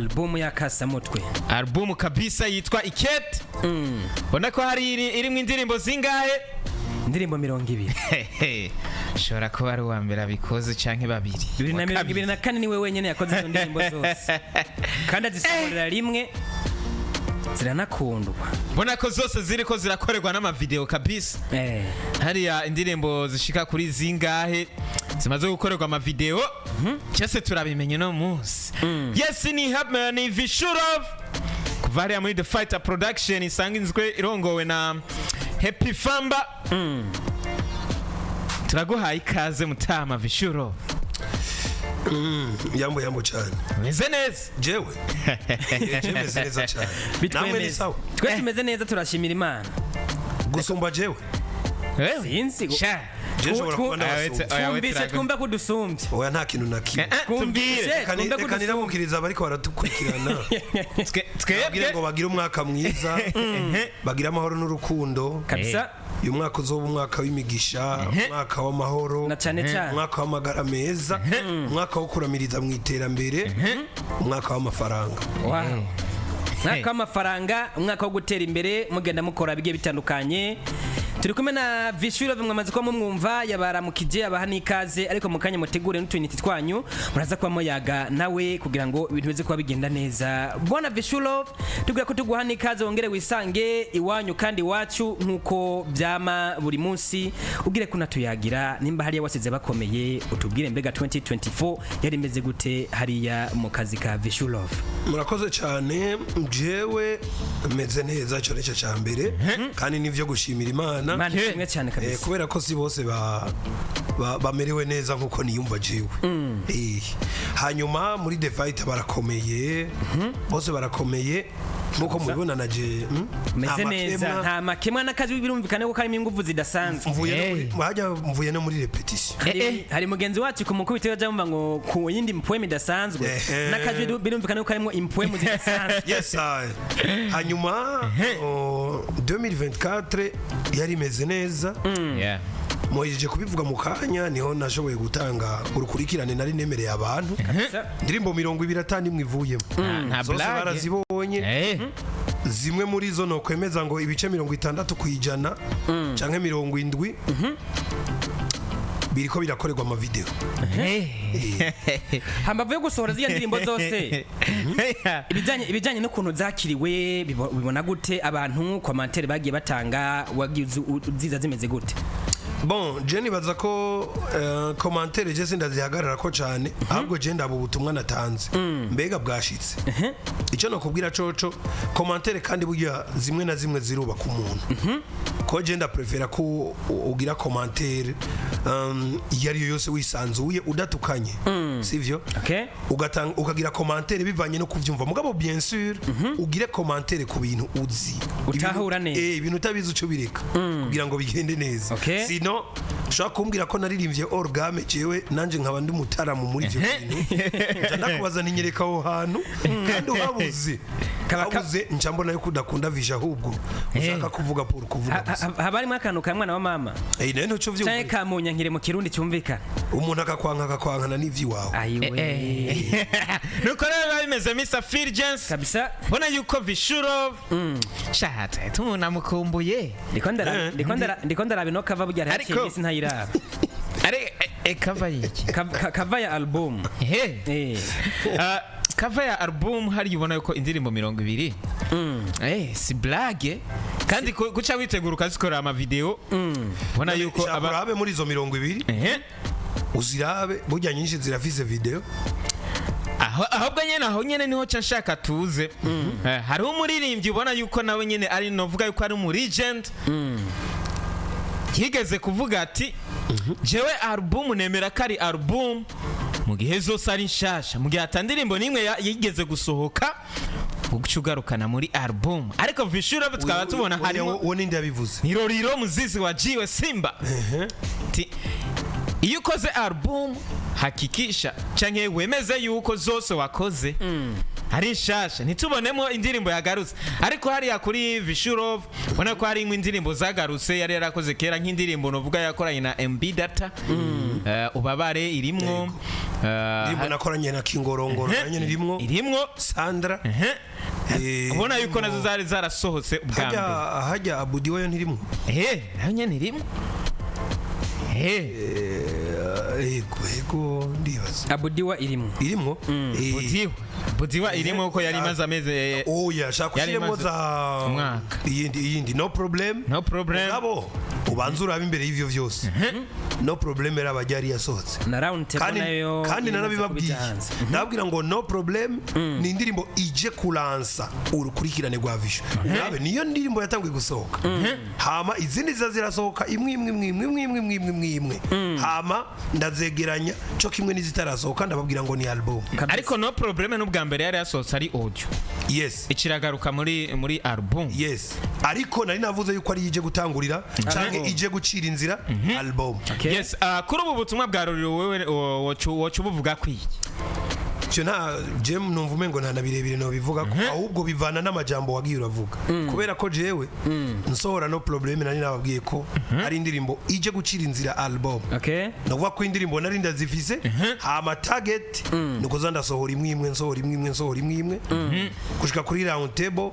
Album ya Kasamutwe. Album kabisa yitwa Iket. Bona ko hari irimwe indirimbo zingahe? Indirimbo 200. Shora ko ari uwa mbere abikoze canke babiri. 2024 niwe wenyene yakoze izo ndirimbo zose. Kandi azisohorera rimwe. Ziranakundwa. Bona ko zose ziriko zirakorerwa n'amavideo kabisa. Hariya indirimbo zishika kuri zingahe zimaze gukorerwa amavideo. Cyose turabimenye no munsi. Yes ni Vishurov. Kuvaria muri The Fighter Production isanginzwe irongowe na Happy Famba. Turaguhaye ikaze Mutama Vishurov. Yambo cyane. Meze neza. Jewe. Meze neza cyane. Namwe ni sawa. Twe tumeze neza turashimira Imana. Gusumba jewe. Sinzi. Sha. Twumva kudusumbye. Oya nta kintu nakimwe. Twumvire. Kanira mukiriza bariko baradukurikirana. Twebwe ngo bagira umwaka mwiza. Bagira amahoro n'urukundo. Kabisa. Uyu mwaka uzoba umwaka w'imigisha, umwaka w'amahoro, na cyane cyane umwaka w'amagara meza, umwaka wo kuramiriza mu iterambere, umwaka w'amafaranga. Wow. Umwaka w'amafaranga, umwaka wo gutera imbere, mugenda mukora bigiye bitandukanye. Turi kumwe na Vishurov mwamaze ko mumwumva yabaramukije abaha nikaze ariko mukanya mutegure n'utwiniti twanyu muraza kwa moyaga nawe kugira ngo ibintu bize kuba bigenda neza. Bwana Vishurov tubwira ko tuguha nikaze wongere wisange iwanyu kandi wacu nkuko byama buri munsi ubwire ko natuyagira nimba hariya wasize bakomeye utubwire mbega 2024 yari imeze gute hariya mu kazi ka Vishurov. Murakoze cyane jewe meze neza cyo nicyo cyambere kandi nivyo gushimira Imana. Kubera ko si bose bamerewe neza nkuko niyumva jewe. Hanyuma muri The Fight barakomeye, bose barakomeye nkuko mubibona naje meze neza nta makemwa n'akazi birumvikane ko karimo ingufu zidasanzwe. Mvuye no muri repetition. Hari mugenzi wacu ku mukubito yajamba ngo ku yindi poem idasanzwe n'akazi birumvikane ko karimo poem zidasanzwe. Yes hanyuma 2024 yari imeze neza. Moyeje kubivuga mu kanya niho nashoboye gutanga urukurikirane nari nemereye abantu. Ndirimbo 200 imwe ivuyemo. Zose barazibonye. Zimwe muri zo no kwemeza ngo ibice 60 kwijana canke 70 biriko birakorerwa ama video. Hambavu yo gusohora ziya ndirimbo zose. Ibijanye n'ukuntu zakiriwe bibona gute abantu commentaire bagiye batanga wagize uziza zimeze gute? Bon, Jenny baza ko commentaire je sindazihagarara ko cyane ahubwo je ndabo ubutumwa natanze mbega bwashitse. Icyo no kubwira coco commentaire kandi burya zimwe na zimwe ziruba ku muntu. Ko je ndaprefera ko ugira commentaire yari yose wisanzuye udatukanye. Sivyo? Okay. Ukagira commentaire bivanye no kuvyumva mugabo bien sûr ugire commentaire ku bintu uzi. Utahura neza. Ibintu utabizi uco bireka kugira ngo bigende neza. Okay. No, shaka kumbwira ko naririmbye orgame jewe nanje nkaba ndi mutaramu muri ivyo bintu. Ndakubaza ninyereka aho hantu kandi uhabuze. Kabuze ncambona yuko udakunda visha ahubwo ushaka kuvuga pour kuvuga. Habari mwakantu ka mwana wa mama. Nene cyo vyumva. Cyaye kamunya nkire mu kirundi cyumvikana. Umuntu akakwankana n'ivyi wawe. Ayiwe. Nuko rero bimeze Mr. Firgens kabisa. Bona yuko Vishurov shahata tumunamukumbuye. Ndiko ndarabino kava bujya hari ntayiraba. Are kava yiki? Kava ya album. Kava ya album hari yubona yuko indirimbo 200. Si blague kandi guca witegura ukazikora ama video. Bona yuko ababe muri zo 200. Uzirabe burya nyinshi zirafise video. Ahubwo nyene niho nshaka tuze. Hari umuririmbyi ubona yuko nawe nyene ari novuga yuko ari mu legend. Yigeze kuvuga ati jewe album nemera kari album mu gihe zose ari nshasha mu gihe atandirimbo nimwe yigeze gusohoka ugucugarukana muri album ariko Vishurov twaba tubona harimo uwo ninde yabivuze ni Roriro muzizi wa Jiwe Simba. Iyo ukoze album hakikisha canke wemeze yuko zose wakoze hari nshasha ntitubonemo indirimbo yagarutse ariko hari yakuri Vishurov bona ko hari indirimbo zagarutse yari yarakoze kera nk'indirimbo novuga yakoranye na MB Data ubabare irimwo Ndimo nakoranye na Kingorongoro nanye irimwo Sandra ubona yuko nazo zari zarasohotse ubwa mbere hajya Abudi wayo ntirimo nayo nyene irimwo ego ndibaza Abudiwa irimo Budiwa irimo ko yari maze ameze oya shaka kushiremo za umwaka iyindi no problem abo ubanza uraba imbere y'ivyo vyose no problem era abajyari yasohotse na round table nayo kandi narabibabwiye ndabwira ngo no problem ni indirimbo ije kulansa urukurikirane rwa Vishu nabe niyo ndirimbo yatangiye gusohoka hama izindi zirasohoka imwe hama ndazegeranya cyo kimwe n'izitarasohoka ndababwira ngo ni album ariko no problem n'ubwa mbere yari yasohotse ari audio yes ikiragaruka muri album yes ariko nari navuze yuko ari ije gutangurira canke ije gucira inzira album yes kuri ubu butumwa bwa Rorero wewe wocu buvuga kwiki cyo nta jem numva umengo nta nabirebire no bivuga ko ahubwo bivana n'amajambo wagiye uravuga kubera ko jewe nsohora no problem nari nababwiye ko ari indirimbo ije gucira inzira album navuga ko indirimbo nari ndazifise hama target nuko zanda sohora imwe gushika kuri round table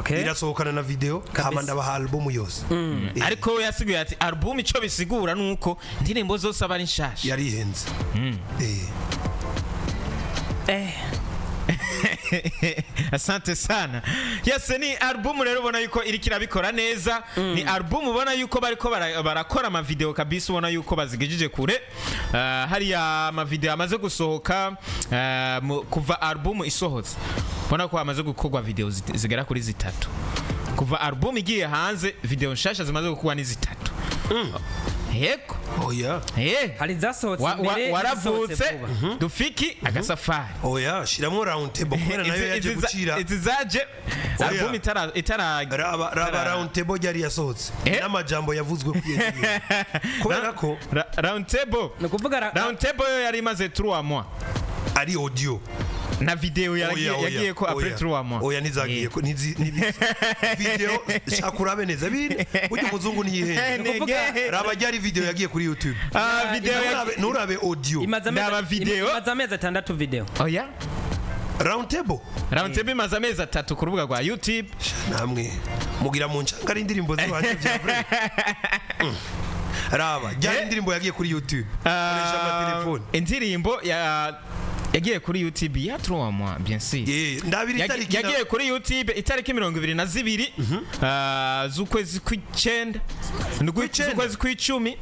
irasohokana na video hama ndabaha album yose ariko yasiguye ati album ico bisigura nuko indirimbo zose aba ari nshasha yari ihenze asante sana yes ni album rero ubona yuko iri kirabikora neza ni album ubona yuko bariko barakora ama video kabisa ubona yuko bazigejeje kure hariya ama video amaze gusohoka kuva album isohotse ubona ko amaze gukorwa video zigera kuri zitatu kuva album igiye hanze video nshasha zimaze gukorwa ni zitatu yego oya hari zasohotse mbere waravutse dufiki agasafari oya shiramo round table kubera nayo yaje gucira izizaje album itara raba round table yari yasohotse n'amajambo yavuzwe kubera ko round table yo yari maze 3 mois ari audio na video yagiye ko après 3 mois oya nizagiye ko video shakurabe neza bine ujye muzungu niyihe raba ryari video yagiye kuri YouTube video nurabe audio ndaba video imaze amezi 6 video oya round table imaze amezi 3 ku rubuga rwa YouTube namwe mugira mu ncanga ari indirimbo zibanje bya vrai raba ryari indirimbo yagiye kuri YouTube koresha ama telefone indirimbo yagiye kuri YouTube ya 3 mois bien sûr ndabiri itariki yagiye kuri YouTube itariki 22 z'ukwezi kw'icenda z'ukwezi kw'icumi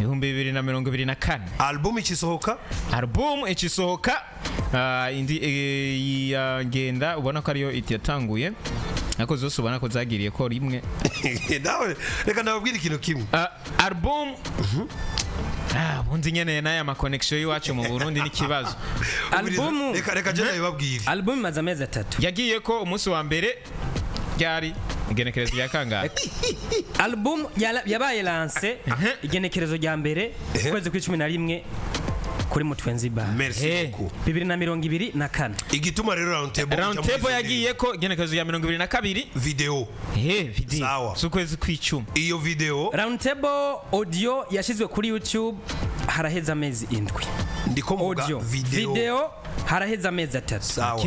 2024 album ikisohoka indi yagenda ubona ko ariyo yatanguye nako zose ubona ko zagiriye ko rimwe nawe reka ndababwira ikintu kimwe album bundi nyene naye ama connection y'iwacu mu Burundi n'ikibazo album reka je nabibabwira album imaze amezi 3 yagiye ko umunsi wa mbere ryari igenekerezo rya kangahe album yabaye lance igenekerezo rya mbere kwezi kwa 11 kuri Mutwenzi Bar merci beaucoup 2024 igituma rero round table yagiye ko igenekerezo ya 2022 video z'ukwezi kw'icumi iyo video round table audio yashizwe kuri YouTube haraheza amezi 7 ndiko muvuga video haraheza amezi 3 sawa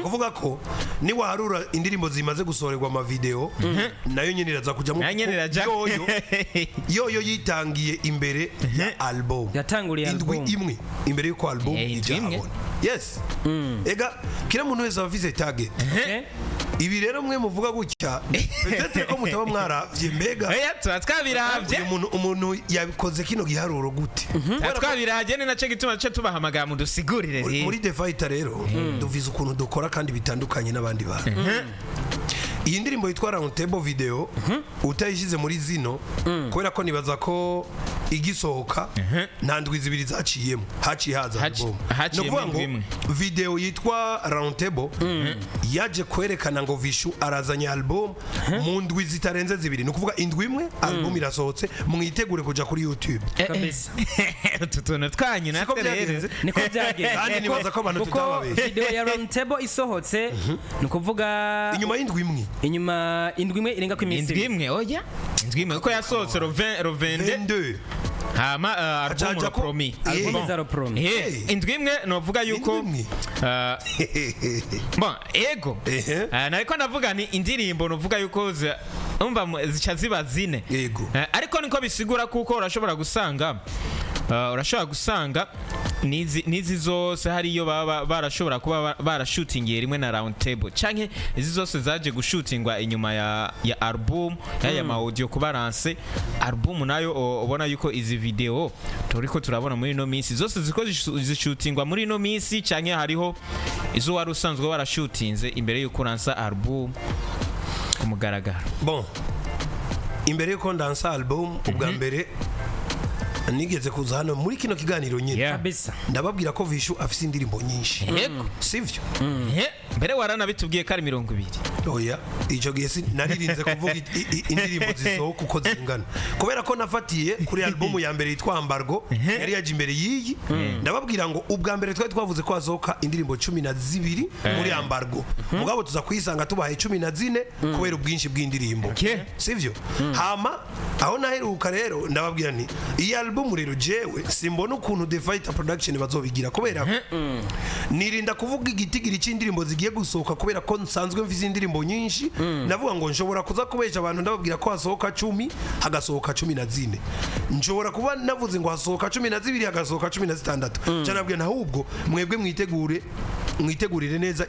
kuvuga ko ni waharura indirimbo zimaze gusorerwa ama video nayo nyene iraza kujamo yo yitangiye imbere ya album yatanguriye album imwe imbere yuko album ijabona yes ega kila muntu wese afise target ibi rero mwe muvuga gutya peut-être ko mutaba mwaravye mbega twabiravye umuntu yabikoze kino giharuro gute twabiravye ni naco gituma cyo tubahamagara mu dusigurire muri The Fighter rero duvize ukuntu dukora kandi bitandukanye n'abandi bantu iyi ndirimbo yitwa Round Table video utayishize muri zino kubera ko nibaza ko igisohoka nta ndwi zibiri zaciyemo haciye haza album no kuvuga ngo video yitwa Round Table yaje kwerekana ngo Vishu arazanye album mu ndwi zitarenze zibiri no kuvuga indwi imwe album irasohotse mwitegure kuja kuri YouTube kabisa tutuna twanyu natwe rero niko byagenze kandi nibaza ko abantu tutababesha video ya Round Table isohotse no kuvuga inyuma y'indwi imwe indwi imwe irenga ku iminsi indwi imwe oya indwi imwe ko yasohotse 22 hama album Ajaja ko- promis Album za promis. indwi imwe novuga yuko Indwi bon ego Ehe. nariko ndavuga ni indirimbo novuga yuko umva zica ziba zine Yego. ariko niko bisigura kuko urashobora gusanga nizi zose hariyo baba barashobora kuba barashutingiye rimwe na round table canke izi zose zaje gushutingwa inyuma ya album ya ma audio kubaranse album nayo ubona yuko izi video turiko turabona muri no minsi zose ziko zishutingwa muri no minsi canke hariho izo wari usanzwe barashutinze imbere yuko uransa album kumugaragara. Bon, imbere yuko ndansa album ubwa mbere nigeze kuza hano muri kino kiganiro nyine Yeah. kabisa ndababwira ko Vishu afise indirimbo nyinshi Yego. sivyo mbere waranabitubwiye ko ari 20. oya ico gihe naririnze kuvuga indirimbo zisohoka uko zingana kubera ko nafatiye kuri album ya mbere yitwa Ambargo yari yaje imbere yiyi ndababwira ngo ubwa mbere twari twavuze ko hasohoka indirimbo 12 muri Ambargo mugabo tuza kuyisanga tubaye 14 kubera ubwinshi bw'indirimbo Okay. sivyo hama aho naheruka rero ndababwira ni iyi album rero jewe simbona ukuntu The Fighter Production bazobigira kubera nirinda kuvuga igitigiri c'indirimbo zigiye gusohoka kubera ko nsanzwe mfise indirimbo nyinshi navuga ngo nshobora kuza kubesha abantu ndababwira ko hasohoka 10 hagasohoka 14 nshobora kuba navuze ngo hasohoka 12 hagasohoka 16 canabwiye ahubwo mwebwe mwitegurire neza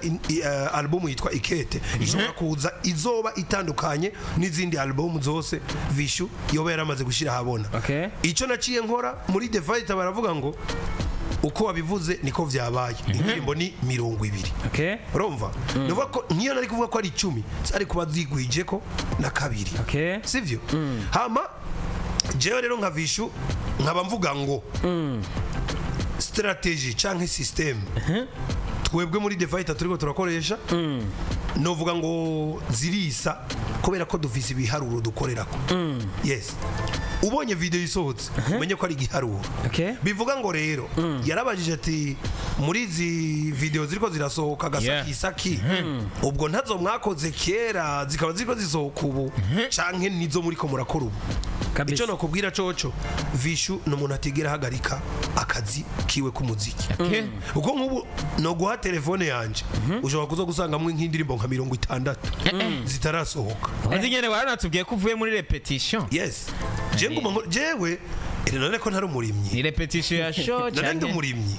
album yitwa Ikete ishobora kuza izoba itandukanye n'izindi album zose Vishu yoba yaramaze gushira habona Okay. ico naciye nkora muri The Fighter baravuga ngo uko wabivuze niko vyabaye indirimbo ni 20 okay urumva nuvuga ko nkiyo nari kuvuga ko ari 10 zari kuba zigwije ko na kabiri okay sivyo hama jewe rero nka Vishu nkaba mvuga ngo strategy canke system twebwe muri The Fighter turiko turakoresha novuga ngo zirisa kubera ko dufise ibiharuro dukorerako yes ubonye video isohotse umenye ko ari igiharuro okay bivuga ngo rero yarabajije ati muri izi video ziriko zirasohoka gasakisaki ubwo ntazo mwakoze kera zikaba ziriko zisohoka ubu canke nizo muri ko murakora ubu kabisa ico nokubwira coco Vishu n'umuntu atigera hagarika akazi kiwe k'umuziki uko nk'ubu no guha telefone yanje ushobora kuzo gusangamwe nk'indirimbo nka 60 zitarasohoka Ati nyene waranatubwiye ko uvuye muri repetition. yes jewe none ko ntari umurimyi Ni repetition ya show none ndi umurimyi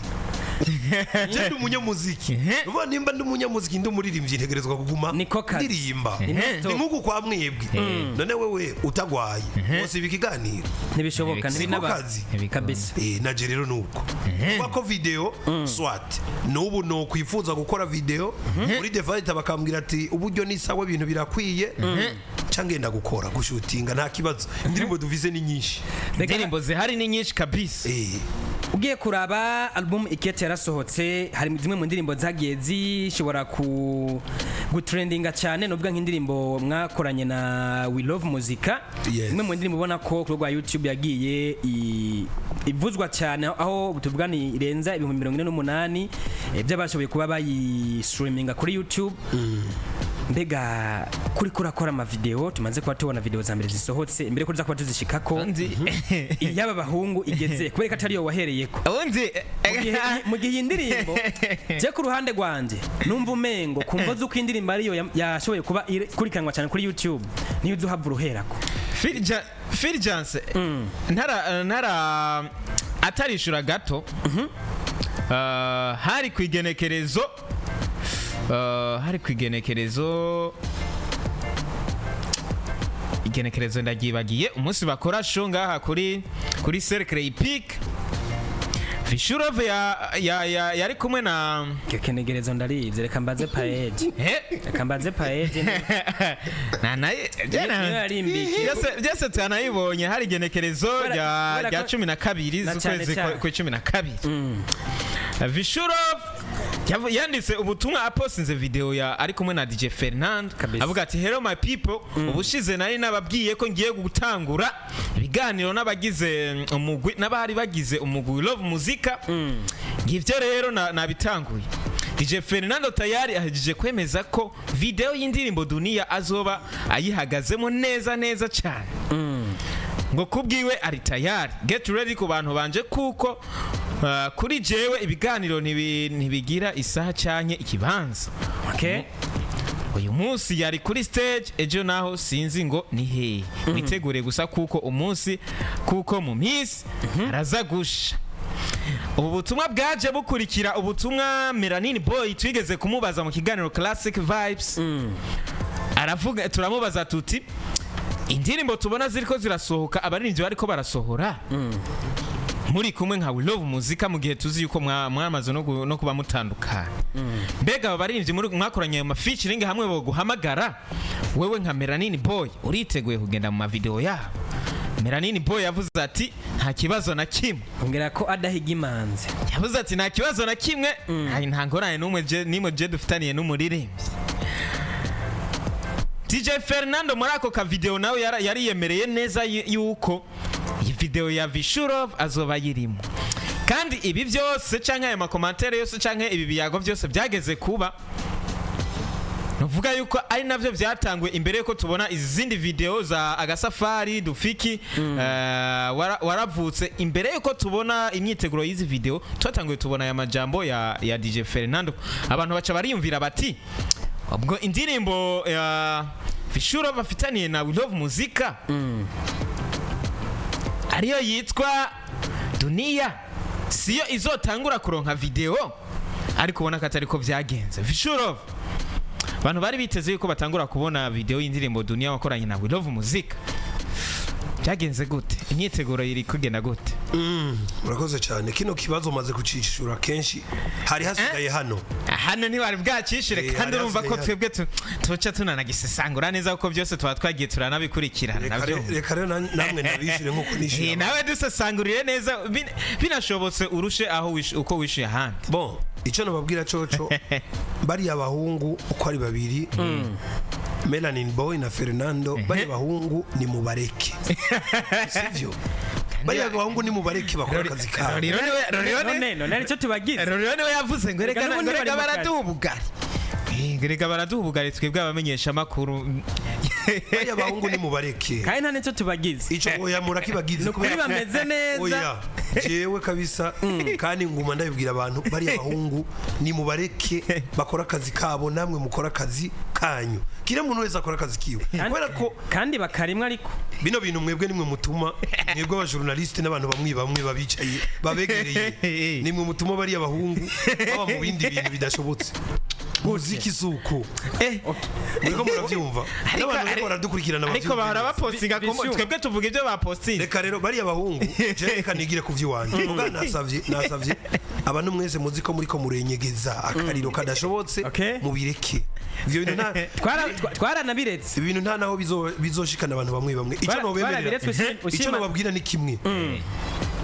je ndi umunyamuziki nuva nimba ndi umunyamuziki ndi umuririmbyi ntegerezwa kuguma Niko kazi. ndirimba Ni ni nkuko kwa mwebwe none wewe utagwaye bose ibikiganiro ntibishoboka Niko n'aba kazi. kabisa naje rero nuko ko video swat nubu no kwifuza gukora video muri The Fighter bakambwira ati uburyo ni sawa ibintu birakwiye cangenda gukora gushutinga nta kibazo indirimbo duvise ni nyinshi indirimbo zihari ni nyinshi kabisa. ugiye kuraba album Ikete yarasohotse hari zimwe mu ndirimbo zagiye zishobora gutrendinga cyane novuga nk'indirimbo mwakoranye na We Love Muzika Yes. imwe mu ndirimbo ubona ko ku rwa YouTube yagiye ivuzwa cyane aho tuvuga ni irenza 48 by'abashoboye kuba bayistreaminga kuri YouTube mbega kuri kurakora ama video tumaze kuba tubona video za mbere zisohotse imbere ko kuba tuzishikako yaba bahungu igeze kubera atari yo wahereyeko mu gihe indirimbo je ku ruhande rwanje numva umengo kumva zuko indirimbo ariyo yashoboye kuba kurikanwa cyane kuri YouTube niyo uzuhava uruherako Filjance ntara atarishura gato hari kwigenekerezo igenekerezo ndagibagiye umunsi bakora show ngaha kuri Cercle Epic Vishurove yari kumwe na kekenegerezo ndarize reka mbaze paeji byose twanayibonye hari igenekerezo rya 12 z'ukwezi kwa 12 Vishurove yanditse ubutumwa apostinze video ya ari kumwe na DJ Fernand avuga ati hello my people ubushize nari nababwiye ko ngiye gutangura ibiganiro n'abagize umugwi n'abari bagize umugwi Love Muzika ngivyo rero nabitanguye DJ Fernando tayari ahejije kwemeza ko video y'indirimbo Dunia azoba ayihagazemo neza cyane ngo kubwiwe ari tayari. Get ready ku bantu banje kuko kuri jewe ibiganiro ntibigira isaha cyanye ikibanza. Okay. Uyu munsi yari kuri stage, ejo naho sinzi ngo ni hehe. Mwitegure gusa kuko umunsi kuko mu minsi araza gusha. Ubu butumwa bwaje bukurikira ubutumwa Melanin Boy twigeze kumubaza mu kiganiro Classic Vibes. Aravuga turamubaza tuti indirimbo tubona ziriko zirasohoka abaririmbyi bariko barasohora muri kumwe nka We Love Muzika mu gihe tuzi yuko mwamaze no kuba mutandukana. Mbega abaririmbyi muri mwakoranye ayo featuring hamwe bo guhamagara wewe nka Melanin Boy uriteguye kugenda mu ma video yabo? Melanin Boy yavuze ati nta kibazo na kimwe. Ongera ko adahiga imanzi. Yavuze ati nta kibazo na kimwe, nta ngorane n'umwe je dufitaniye n'umuririmbyi. DJ Fernando muri ako ka video nawe yari yemereye neza yuko iyi video ya Vishurov azoba yirimo. Kandi ibi byose canke aya makomantere yose canke ibi biyago byose byageze kuba nuvuga yuko ari navyo byatangwe imbere yuko tubona izindi video za Agasafari Dufiki waravutse. Imbere yuko tubona imyiteguro y'izi video twatanguye tubona aya majambo ya DJ Fernando. Abantu baca bariyumvira bati ubwo indirimbo ya Vishurov bafitaniye na We Love Muzika ariyo yitwa Dunia siyo izotangura kuronka video, ariko ubona ko atari ko byagenze. Vishurov abantu bari biteze yuko batangura kubona video y'indirimbo Dunia wakoranye na We Love Muzika. Byagenze gute? Imyiteguro iri kugenda gute? Murakoze cyane. Kino kibazo maze kucishura kenshi. Hari hasigaye hano ni wari bwacishire kandi urumva ko twebwe tuca tunanagisesangura neza uko byose twa twagiye turanabikurikirana nabyo. Reka rero namwe nabishire nkuko nishira. Nawe dusesangurire neza binashobotse urushe aho uko wishiye ahandi. Bon, icyo nababwira coco bari abahungu uko ari babiri. Melanin Boy na Fernando bari abahungu ni mubareke. Sivyo? Bari abahungu ni mubareke bakora akazi kabo. None nicyo tubagize. Rero yavuze ngo reka baraduha ubugari. Reka baraduha ubugari twebwe abamenyesha makuru. Bari abahungu ni mubareke. Kandi nta nicyo tubagize. Ico oya murakibagize. Nukuri bameze neza. Oya. Jewe kabisa kandi nguma ndabibwira abantu bari abahungu ni mubareke bakora akazi kabo, namwe mukora akazi kanyu. Kire muntu wese akora akazi kiwe. Kubera ko kandi bakarimwe ariko bino bintu mwebwe nimwe mutuma mwebwe aba journaliste n'abantu bamwe babicaye babegereye nimwe mutuma bari abahungu baba mu bindi bintu bidashobotse. Muziki suko niko muravyumva n'abantu bariko baradukurikirana ariko bahora bapostinga twebwe tuvuga ibyo bapostinze. Reka rero bari abahungu je reka nigire ku vy'iwanje muga nasavye abantu mwese muzi ko muriko murenyegeza akariro kadashobotse mubireke. Ivyo bintu twaranabiretse ibintu nta naho bizoshikana abantu bamwe. Icyo nababwira ni kimwe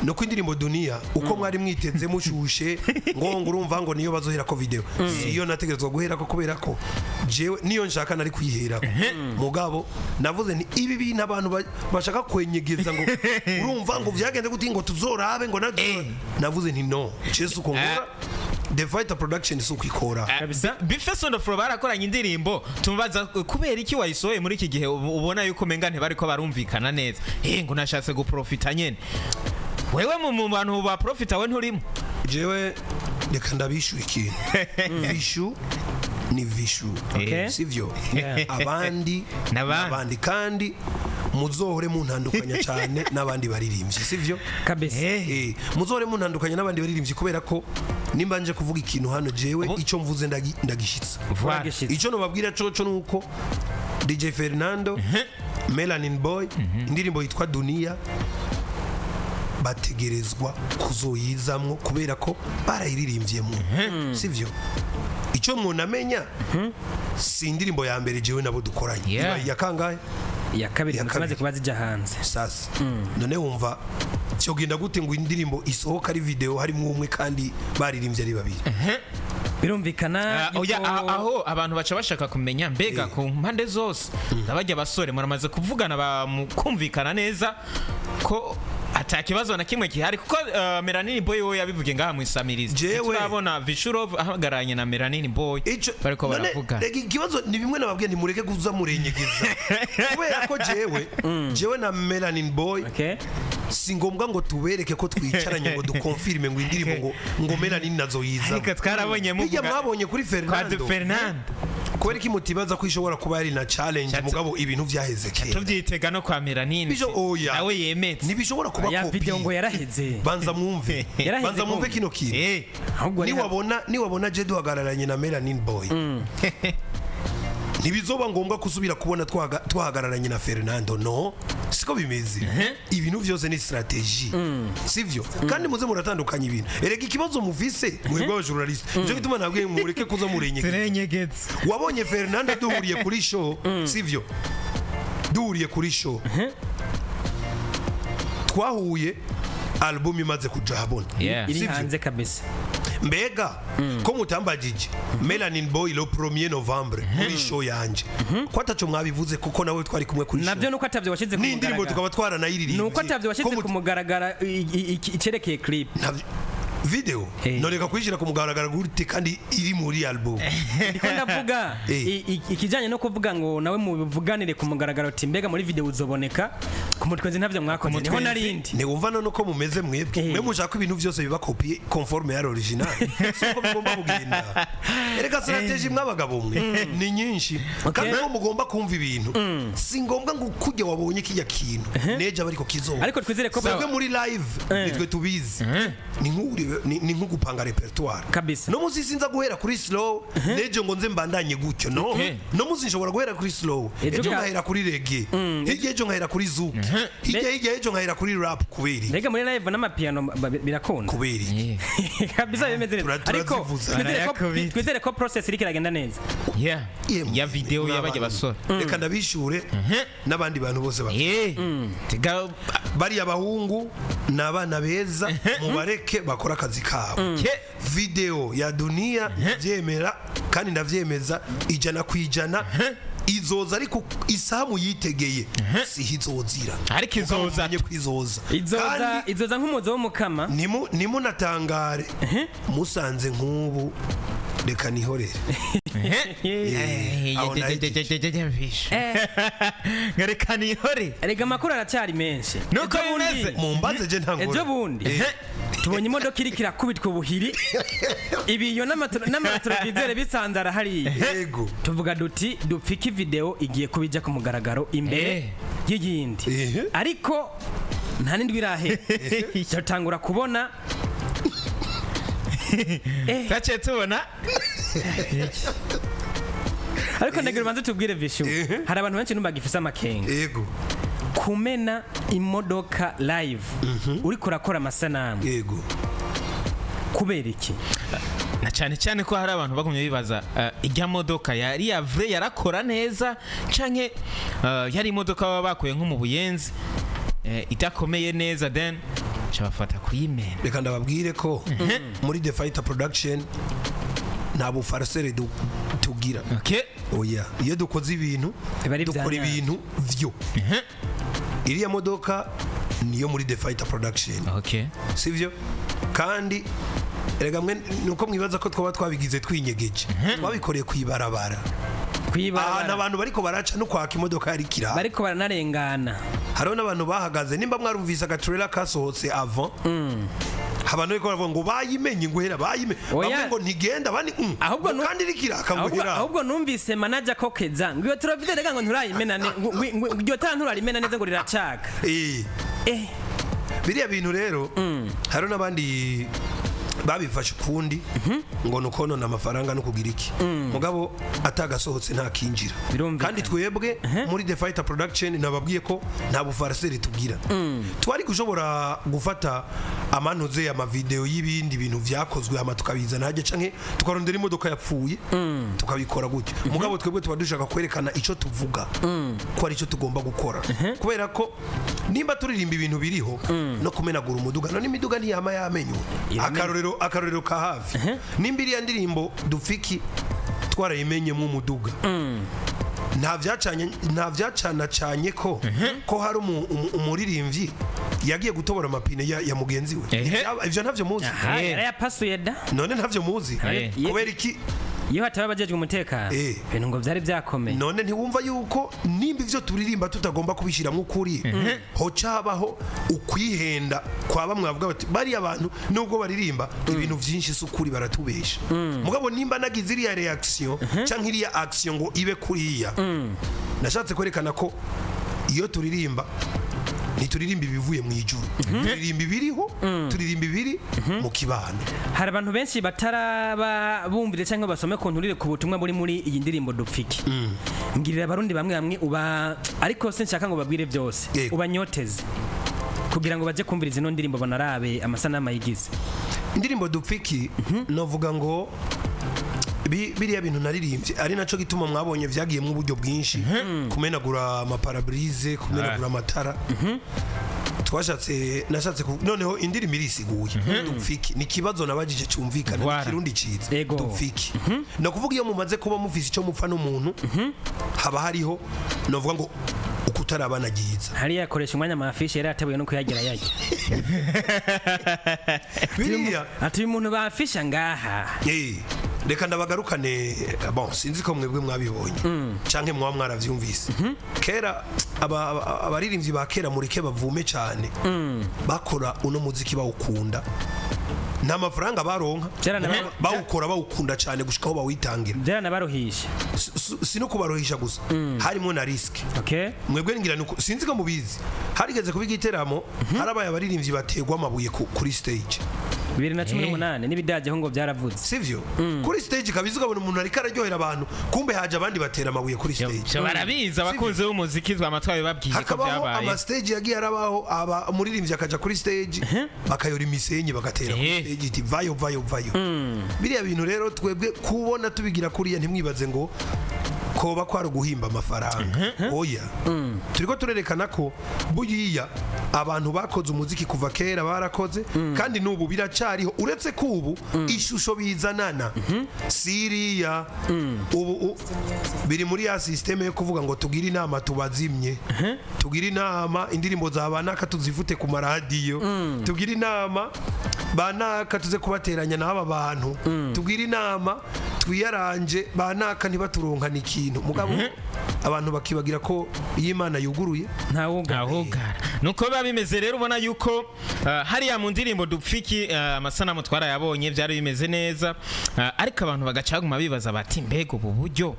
nuko indirimbo Dunia uko mwari mwiteze mushushe ngo urumva ngo niyo bazohera ko video siyo nategerezwa guhera ko kubera ko jewe niyo nshaka nari kuyihera mugabo navuze ni ibi bintu abantu bashaka kwenyegeza ngo urumva ngo vyagenze guti ngo tuzorabe ngo navuze nti no Yesu ko ngora The Fighter Production suko ikora kabisa. Bifeso ndo fro barakoranye indirimbo tumubaza kubera iki wayisoye muri iki gihe ubona yuko menga ntibariko barumvikana neza. Ngo nashatse guprofita nyene. Wewe mu bantu ba profita we nturimo. Jewe reka ndabishu ikintu. Vishu ni vishu. Sivyo? Abandi n'abandi kandi muzohore muntandukanya cyane n'abandi baririmbyi sivyo kabisa. Muzohore muntandukanya n'abandi baririmbyi kubera ko nimba nje kuvuga ikintu hano jewe ico mvuze ndagishitsa. Ico no babwira coco nuko DJ Fernando Melanin Boy indirimbo yitwa Dunia bategerezwa kuzoyizamwo kubera ko barayiririmvyemo sivyo. Ico mwonamenya si indirimbo ya mbere jewe nabo dukoranye ya kangahe ya kabiri tumaze kubaza ija hanze sasa. None wumva cyo genda gute ngo indirimbo isohoka ari video harimo umwe kandi baririmbye ari babiri. Birumvikana aho abantu baca bashaka kumenya mbega ku mpande zose abajya basore muramaze kuvugana kumvikana neza ko atakibazo na kimwe gihari kuko Melanin Boy we yabivuge ngaha mu isamirizi turabona Vishurov ahagaranye na Melanin Boy bariko baravuga ikibazo ni bimwe nababwiye ndi mureke kuza murenyegeza kubera ko jewe na Melanin Boy si ngombwa ngo tubereke ko twicaranye ngo dukonfirme ngo indirimbo ngo Melanin nazo yiza ariko twarabonye muvuga mwabonye kuri Fernando kubera ko imutibaza ko ishobora kuba ari na challenge mugabo ibintu vyaheze kera tuvyitega no kwa Melanin nawe yemetse ntibishobora kuba ya video ngo yaraheze banza mwumve kino kintu niwabona je duhagararanye na Melanin Boy ntibizoba ngombwa kusubira kubona twahagararanye na Fernando no siko bimeze ibintu vyose ni strategy sivyo kandi muze muratandukanya ibintu erega ikibazo muvise mwebwe abajournalist cyo gituma nabwiye mureke kuza murenyegeza wabonye Fernando duhuriye kuri show sivyo duhuriye kuri show twahuye album imaze kuja habona iri hanze kabisa mbega ko mutambagije Melanin Boy le 1er Novembre kuri show yanje ko ataco mwabivuze kuko nawe twari kumwe kuri show navyo nuko atavyo washize ku mugaragaro n'indirimbo tukaba twaranayiririmbye nuko atavyo washize ku mugaragaro icerekeye clip video noreka kwishira ku mugaragaro gute kandi iri muri album ndiko ndavuga ikijanye no kuvuga ngo nawe mubivuganire ku mugaragaro ati mbega muri video uzoboneka ku mutwenzi ntavyo mwakoze niho narindi ne wumva none ko mumeze mwebwe mwe mushaka ibintu byose biba copie conforme ya original siko bigomba kugenda ereka strategy mwabagabo mwe ni nyinshi kandi ngo mugomba kumva ibintu si ngombwa ngo kujya wabonye kijya kintu neje bariko kizoba ariko twizere ko bwe muri live nitwe tubizi ni nk'ugupanga repertoire kabisa no muzisinza guhera kuri slow neje ngo nze mbandanye gutyo no muzinshobora guhera kuri slow ejo ngahera kuri reggae ejo ngahera kuri zouk ejo ngahera kuri rap kuberi rega muri live n'amapiano birakunda kuberi kabisa bimeze neza ariko twizere ko process iri kiragenda neza ya video yabaje basora reka ndabishure n'abandi bantu bose bari abahungu n'abana beza mubareke bakora akazi kabo video ya dunia byemera kandi ndavyemeza ijana kwijana izoza ariko isamu yitegeye si hizozira ariko izoza nk'umuzo wo mukama nimunatangare musanze nk'ubu reka nihorere reka nihore erega amakuru aracyari menshi nuko bimeze mumbaze je ntangora ejo bundi tubonye imodoka iri kirakubitwa ubuhiri ibiyo n'amaturavizere bisanzara hariya yego tuvuga duti dupfika video igiye kubija ku mugaragaro imbere y'iyindi ariko nta nindwi irahe tutangura kubona kace tubona ariko ndagira ubanze tubwire Vishu hari abantu benshi numbagifisa amakenga yego kumena imodoka live uri kurakora amasanamu yego kubera iki na cyane cyane ko hari abantu bagumye bibaza ijya modoka yari ya vrai yarakora neza canke yari imodoka baba bakuye nko mu Buyenzi itakomeye neza then cyabafata kuyimena. Reka ndababwire ko muri The Fighter Production nta bufarisere tugira. Okay. Oya, iyo dukoze ibintu dukora ibintu vyo. Iriya modoka niyo muri The Fighter Production. Okay. Sivyo? Kandi erega mwe nuko mwibaza ko twaba twabigize twinyegeje. Twabikoreye kwibarabara. Kwibarabara. Abantu bariko baraca no kwaka imodoka yari kira. Bariko baranarengana. Hariho n'abantu bahagaze nimba mwarumvise agatrailer kasohotse avant. Abantu bariko baravuga ngo bayimenye ngo hera bayimenye. Bamwe ngo ntigenda bani ahubwo kandi rikira akamwira. Ahubwo numvise manager kokeza ngo iyo turavide rega ngo nturayimena ngo nturayimena neza ngo riracaka. Biriya bintu rero hariho n'abandi babifashe kundi ngo nukono na amafaranga no kugira iki mugabo atagasohotse nta kinjira kandi twebwe muri The Fighter Production nababwiye ko nta bufariseri tugira twari gushobora gufata amanoze ama video y'ibindi bintu vyakozwe ama tukabizana haje canke tukarondera imodoka yapfuye tukabikora gutyo mugabo twebwe tuba dushaka kwerekana ico tuvuga ko ari ico tugomba gukora kubera ko nimba turirimba ibintu biriho no kumenagura umuduga no n'imiduga ntiyama yamenywe akarorero ka hafi nimbiri ya ndirimbo dufiki twarayimenye mu muduga nta vyacanye ko hari umuririmbyi yagiye gutobora amapine ya mugenzi we. Ivyo ntavyo muzi. Yarayapasuye da. None ntavyo muzi. Kubera iki iyo hataba abajejwe umutekano ibintu ngo byari byakomeye. None ntiwumva yuko nimba ivyo turirimba tutagomba kubishiramwo ukuri hoca habaho ukwihenda kwa bamwe bavuga bati bari abantu nubwo baririmba ibintu vyinshi s'ukuri baratubesha. Mugabo nimba nagize iriya reaction canke iriya action ngo ibe kuriya nashatse kwerekana ko iyo turirimba ntituririmba ibivuye mu ijuru, turirimba ibiriho, turirimba ibiri mu kibano. Hari abantu benshi bataraba bumvire cyangwa basome konturire ku butumwa buri muri iyi ndirimbo dupfiki. Ngirira abarundi bamwe bamwe uba ariko se nshaka ngo babwire byose ubanyoteze kugira ngo baje kumviriza ino ndirimbo banarabe amasanamu yigize. Indirimbo dupfiki novuga ngo biriya bintu naririmbye ari naco gituma mwabonye vyagiye mu buryo bwinshi kumenagura amaparabrise kumenagura amatara nashatse noneho indirimbo irisiguye dupfiki ni kibazo nabajije cyumvikana kirundi cize dupfiki no kuvuga iyo mumaze kuba mufise ico mupfa n'umuntu haba hariho novuga ngo ukutarabana giza hari yakoresha umwanya mafishi yari atabuye no kuyagira yajya biriya ati umuntu bafisha ngaha reka ndabagarukane bon sinzi ko mwebwe mwabibonye canke mwaba mwaravyumvise kera abaririmbyi ba kera mureke bavume cyane bakora uno muziki bawukunda nta mafaranga baronka bawukora bawukunda cyane gushika aho bawitangira byaranabaruhisha sino kubaruhisha gusa harimo na risk mwebwe ngira nuko sinzi ko mubizi harigeze kubiga iteramo harabaye abaririmbyi bategwa amabuye kuri stage 2018 nibidajeho ngo byaravuze sivyo kuri stage kabizi ukabona umuntu ariko araryohera abantu kumbe haje abandi batera amabuye kuri stage barabiza abakunze b'umuziki twamatwaye babwiye ko byabaye ama stage yagiye arabaho aba umuririmbyi akaja kuri stage bakayora imisenyi bagatera kuri stage iti vayo biriya bintu rero twebwe kubona tubigira kuriya ntimwibaze ngo koba kwari guhimba amafaranga oya turiko turerekana ko buyiya abantu bakoze umuziki kuva kera barakoze kandi nubu biracariho uretse kubu ishusho bizanana Syria ubu biri muri ya systeme yo kuvuga ngo tugira inama tubazimye tugira inama indirimbo zabanaka tuzifute ku maradiyo tugira inama banaka tuze kubateranya n'aba bantu tugira inama twiyaranje banaka ntibaturonkana ikintu mugabo abantu bakibagira ko iyo Imana yuguruye ntawugara nuko biba bimeze rero ubona yuko hariya mu ndirimbo dupfiki amasanamu twarayabonye byari bimeze neza ariko abantu bagacaguma bibaza bati mbega ubu buryo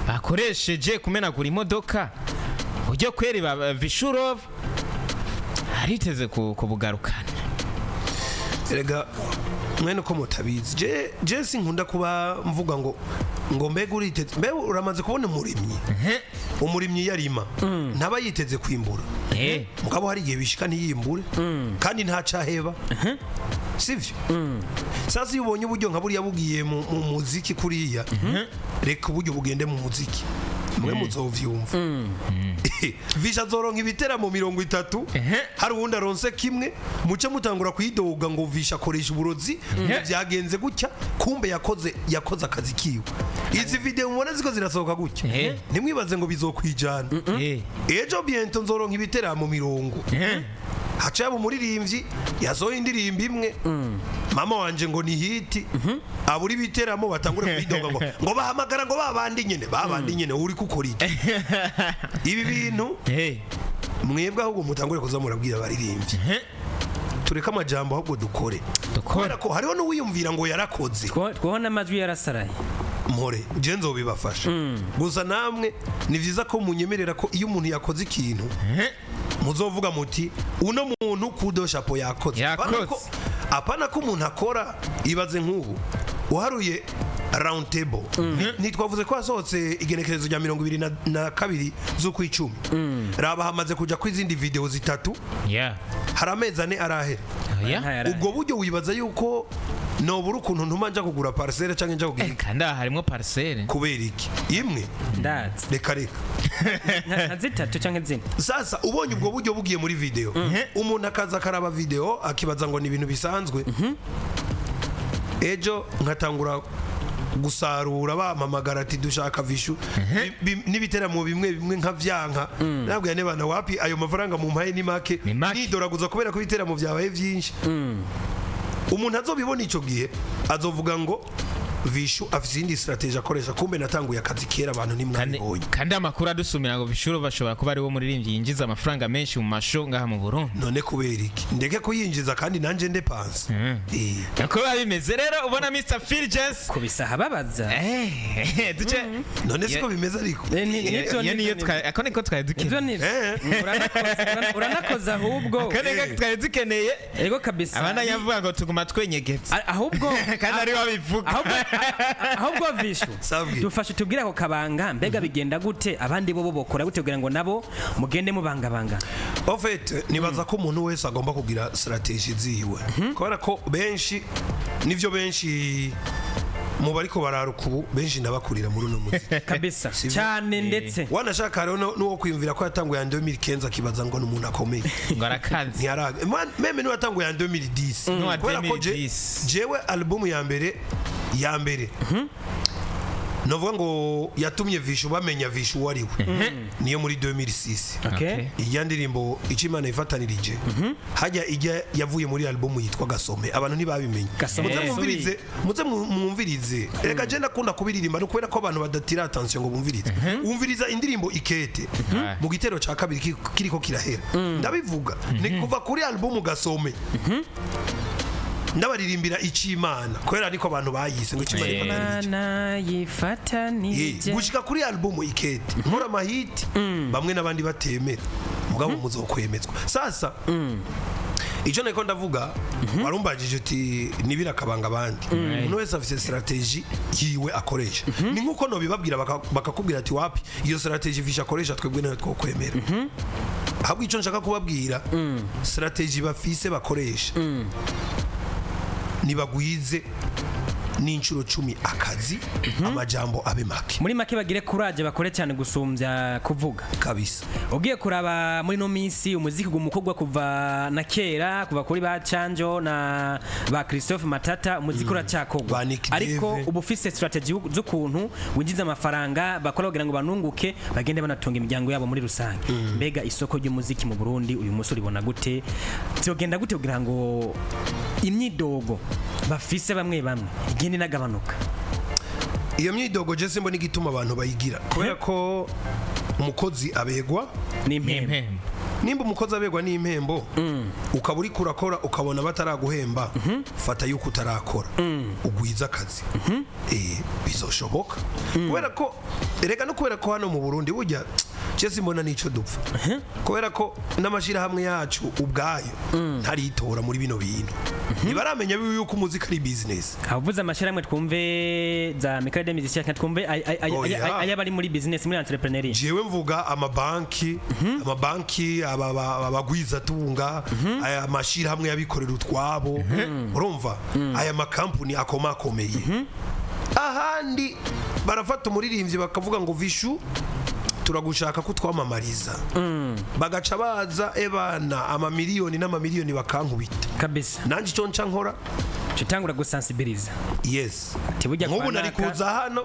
bakoresheje kumenagura imodoka buryo kweri Vishurov hariteze kubugarukana erega mwene ko mutabizi je sinkunda kuba mvuga ngo mbega uriteze mbega uramaze kubona umurimyi yarima ntaba yiteze kwimbura mugabo hari igihe bishika ntiyimbure kandi ntacaheba sivyo sasa iyo ubonye uburyo nka buriya bugiye mu muziki kuriya reka uburyo bugende mu muziki mwe muzovyumva visha zoronka ibiteramo 30 hari uwundi aronse kimwe muce mutangura kuyidoga ngo visha akoresha uburozi byagenze gutya kumbe yakoze akazi kiwe izi video mubona ziko zirasohoka gutya ntimwibaze ngo bizokwijana ejo biento nzoronka ibiteramo 40 hacaba umuririmbyi yasohoye indirimbo imwe mama wanje ngo ni hiti aburi ibiteramo batangure kubidoga ngo bahamagara ngo babandi nyene uri kukora iki ibi bintu mwebwe ahubwo mutangure kuza murabwira abaririmbyi tureka amajambo ahubwo dukore kubera ko hariho n'uwiyumvira ngo yarakoze twabona amajwi yarasaraye mpore je nzobibafasha gusa namwe ni vyiza ko munyemerera ko iyo umuntu yakoze ikintu muzovuga muti uno muntu kudo chapo yakoze apana ko umuntu akora ibaze nk'ubu uharuye round table nitwavuze ko hasohotse igenekerezo rya 22 z'ukwicumi raba hamaze kuja kw'izindi video zitatu hari amezi ane arahera ubwo buryo wibaza yuko nobura ukuntu ntumanja kugura parcelle canke nja kugira kanda harimo parcelle kubera iki imwe ndazi reka zitatu canke zine sasa ubonye ubwo buryo bugiye muri video umuntu akaza karaba video akibaza ngo ni ibintu bisanzwe ejo nkatangura gusarura bamamagara ati dushaka vishu n'ibiteramo bimwe bimwe nka vyanka nabwo yane bana wapi ayo mafaranga mu mpaye ni make nidoraguza kubera ko ibiteramo byabaye byinshi umuntu azobibona ico gihe azovuga ngo vishu afite indi strategy akoresha kumbe natanguye akazi kera abantu nimwabibonye kandi amakuru adusumira ngo Vishuro bashobora kuba ari wo muririmbyi yinjiza amafaranga menshi mu masho ngaha mu Burundi none kubera iki ndeke kuyinjiza kandi nanje ndepanse nako bimeze rero ubona Mr Phil Jens kubisaha babaza duce none siko bimeze ariko niyo akone ko twari dukeneye uranakoza ahubwo akone twari dukeneye ego kabisa abana yavuga ngo tuguma twenyegetse ahubwo kandi ari wabivuga ahubwo Vishu dufashe tubwire ako kabanga mbega bigenda gute abandi bo bokora gute kugira ngo nabo mugende mubangabanga en fait nibaza ko umuntu wese agomba kugira strategy ziwe kubera ko benshi nivyo benshi mu bariko bararukubu benshi nabakurira muri uno muziki kabisa cyane ndetse wanashaka rero nuwo kwiyumvira ko yatanguye 2015 akibaza ngo n'umuntu akomeye ngo arakazi ntiyaraga meme no yatanguye 2010 kubera ko jewe album ya mbere novuga ngo yatumye Vishu bamenya Vishu wariwe niyo muri 2006 iya ndirimbo Ichimana ifatanirije hajya ijya yavuye muri album yitwa Gasome abantu ntibabimenye muze mwumvirize rega je nakunda kubiririmba no kubera ko abantu badatira attention ngo bumvirize umviriza indirimbo Ikete mu gitero ca kabiri kiriko kirahera ndabivuga ni kuva kuri album Gasome ndabaririmbira Ichimana kwera niko abantu bayise ngo Ichimana yifatanije gushika kuri album Ikete nkora amahiti bamwe nabandi batemera mugabo muzokwemezwa sasa ijo niko ndavuga warumbagije uti nibira kabanga abandi umuntu wese afite strategy yiwe akoresha ni nkuko no bibabwira bakakubwira ati wapi iyo strategy Vishu akoresha twebwe nayo twokwemera ahubwo ico nshaka kubabwira strategy bafise bakoresha nibagwize n'inshuro 10 akazi amajambo abe make muri make bagire courage bakore cyane gusumbya kuvuga kabisa ugiye kuraba muri no minsi umuziki gumukogwa kuva na kera kuva kuri ba Chanjo na ba Christophe Matata umuziki uracyakogwa ariko ubufise strategy z'ukuntu winjiza amafaranga bakora kugira ngo banunguke bagende banatunga imiryango yabo muri rusange mbega isoko ry'umuziki mu Burundi uyu musuri bona gute cyogenda gute kugira ngo imyidogo bafise bamwe igende nagabanuka iyo myidogo je simbo nigituma abantu bayigira kubera ko umukozi abegwa n'impembo nimba umukozi abegwa n'impembo ukaba uri kurakora ukabona bataraguhemba fata yuko utarakora ugwiza akazi bizoshoboka kubera ko rega no kubera ko hano mu Burundi burya Chese mbona nico dupfa kubera ko n'amashira hamwe yacu ubwayo ntaritora muri bino bintu nibaramenya yuko umuziki ari business avuze amashira hamwe twumve za Michael de Musicien twumve aya bari muri business muri entrepreneuria jewe mvuga amabanki abagwiza tunga aya mashira hamwe yabikorera utwabo urumva aya makampuni akomakomeye ahandi barafata umuririmbyi bakavuga ngo Vishu turagushaka ko twamamariza bagaca baza ebana amamiliyoni n'amamiliyoni bakankubita kabisa nanje cyo nca nkora cyitangura gusensibiliza yes nk'ubu nari kuza hano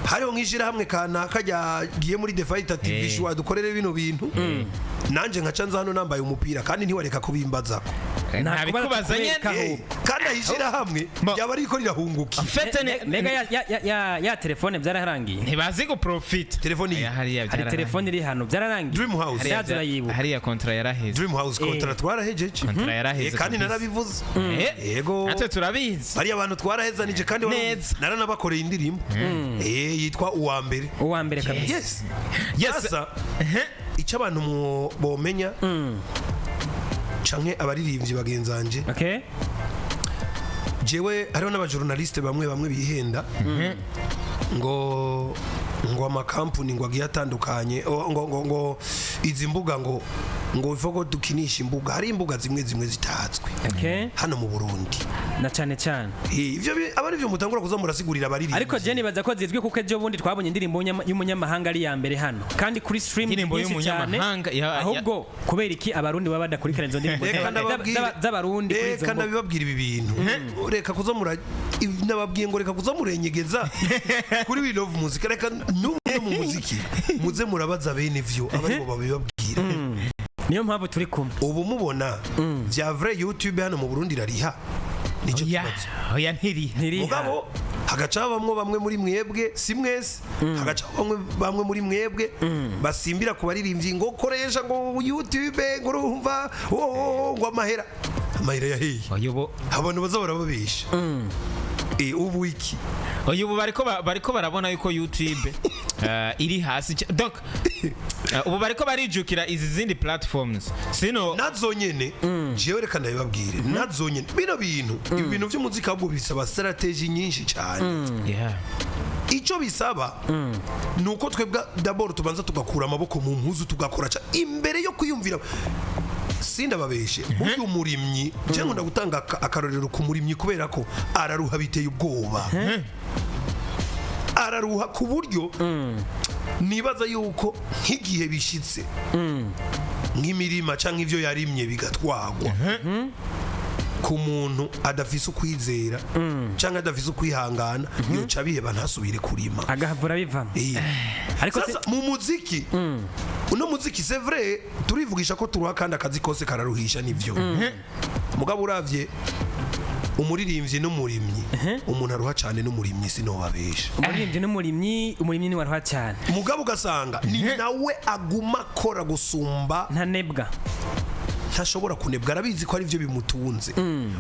hariho nk'ishira hamwe kanaka yagiye muri The Fighter TV Vishu dukorere bino bintu nanje nkaca nza hano nambaye umupira kandi ntiwareka kubimbaza ntabikubaza nyene kandi ayishira hamwe yaba ariko rirahunguka mega ya telefone byararangiye ntibazi go profit telefone hari telefone iri hano byararangiye Dream House hari ya contrat yaraheze Dream House contrat twarahejeje contrat yaraheze kandi narabivuze yego ate turabizi bari abantu twarahezanije kandi naranabakoreye indirimbo yitwa uwa mbere kabisa yes icyo abantu bomenya canke abaririmbyi bagenzanje jewe hariho n'abajournaliste bamwe bihenda ngo amakampuni ngo agiye atandukanye ngo izi mbuga ngo ivuga dukinisha imbuga hari imbuga zimwe zitatswe hano mu Burundi na cyane cyane ivyo aba ari byo mutangura kuza murasigurira abaririmvyi ariko je nibaza ko zizwi kuko ejo bundi twabonye indirimbo y'umunyamahanga ari ya mbere hano kandi kuri stream Indirimbo nyinshi cyane y'umunyamahanga, ahubwo kubera iki abarundi baba badakurikirana izo ndirimbo z'abarundi kuri izo kandi bibabwira ibi bintu reka kuza nababwiye ngo reka kuza murenyegeza kuri we love music reka no mu muziki muze murabaza bene vyo abari bo babibabwira niyo mpamvu turi kumwe ubu mubona vya vrai YouTube hano mu Burundi rariha nico kibazo oya ntiri mugabo hagaca bamwe muri mwebwe si mwese hagaca bamwe muri mwebwe basimbira ku baririmbyi ngo koresha ngo YouTube ngo urumva ngo amahera yahiye abantu bazabara babisha ubu iki ubu bariko barabona yuko YouTube iri hasi donc ubu bariko barijukira izi zindi platforms sino nazo nyene jewe reka ndabibabwire nazo nyene ibintu by'umuziki ahubwo bisaba strategy nyinshi cyane icyo bisaba nuko twebwe d'abord tubanza tugakura amaboko mu mpuzu tugakora imbere yo kwiyumvira sindababeshe uyu murimyi cyangwa ndagutanga akarorero ku murimyi kubera ko araruha biteye ubwoba araruha ku buryo nibaza yuko nk'igihe bishitse nk'imirima cyangwa ivyo yarimye bigatwagwa ku muntu adafise ukwizera cyangwa adafise ukwihangana yoca biheba ntasubire kurima agahavura bivamo ariko mu muziki uno muziki c'est vrai turivugisha ko turuha kandi akazi kose kararuhisha nivyo mugabo uravye umuririmbyi n'umurimyi umuntu aruha cyane n'umurimyi sinobabesha umuririmbyi n'umurimyi ni waruha cyane mugabo ugasanga ni nawe aguma akora gusumba ntanebwa ntashobora kunebwa arabizi ko ari byo bimutunze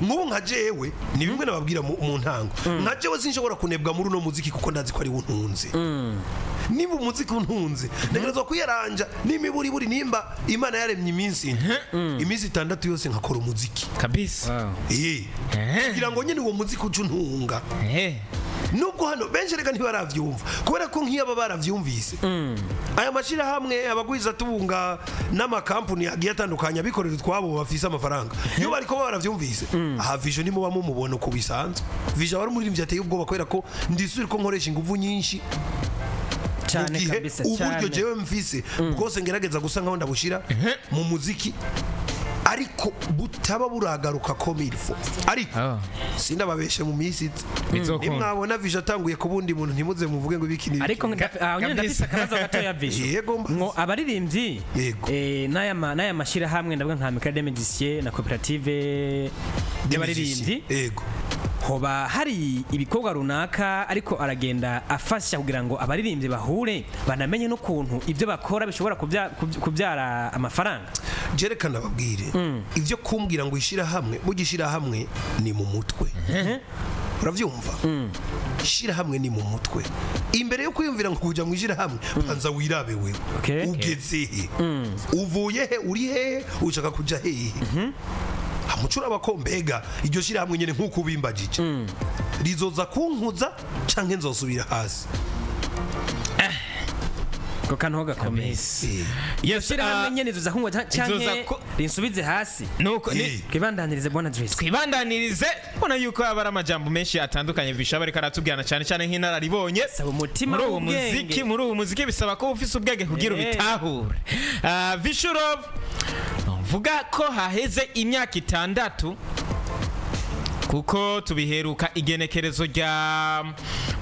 nk'ubu nka jewe ni bimwe nababwira mu ntango nka jewe sinshobora kunebwa muri uno muziki kuko ndazi ko ari untunze niba umuziki untunze ntegerezwa kuyaranja n'imiburiburi nimba imana yaremye iminsi 6 yose nkakora umuziki kabisa kugira ngo nyine uwo muziki uca untunga nubwo hano benshi reka ntibaravyumva kubera ko nk'iyaba baravyumvise aya mashirahamwe abagwiza tubunga n'amakampuni agiye atandukanye abikorera twabo bafise amafaranga iyo bariko baravyumvise aha Vision nimuba mumubona uko bisanzwe Vision wari umuririmbyi ateye ubwoba kubera ko ndisuri ko nkoresha ingufu nyinshi cyane kabisa cyane uburyo jewe mfise bwose ngerageza gusa nkaho ndabushira mu muziki ariko butaba buragaruka komilfo ariko sindababeshe mu minsi nimwabona Vision atanguye ku bundi muntu ntimuze muvuge ngo bikini ariko nyine ndafise akabazo gatoya Vision ngo abaririmbyi n'aya mashira hamwe ndavuga nka Michael Demedicier na Cooperative y'abaririmbyi yego hoba hari ibikorwa runaka ariko aragenda afasha kugira ngo abaririmbyi bahure banamenye n'ukuntu ibyo bakora bishobora kubyara amafaranga jerekana babwire ivyo kumbwira ngo ishira hamwe bugishira hamwe ni mu mutwe uravyumva ishira hamwe ni mu mutwe imbere yo kwiyumvira ngo kuja mu ishira hamwe banza wirabe wewe ugeze he uvuye he uri he ushaka kuja he amucura abakombega iryo shira hamwe nyene nkuko ubimbagije rizoza kunkuza canke nzosubira hasi ko kantu gakomeye shira hamwe nyene zoza kunkuza canke rinsubize hasi nuko kwibandanirize bona Dress kwibandanirize bona yuko abara amajambo menshi atandukanye Vision bareka aratubwirana cyane cyane nk'inararibonye saba umutima muri uwo muziki bisaba ko ufise ubwenge kugira ubitahure Vision vuga ko haheze imyaka 6 kuko tubiheruka igenekerezo rya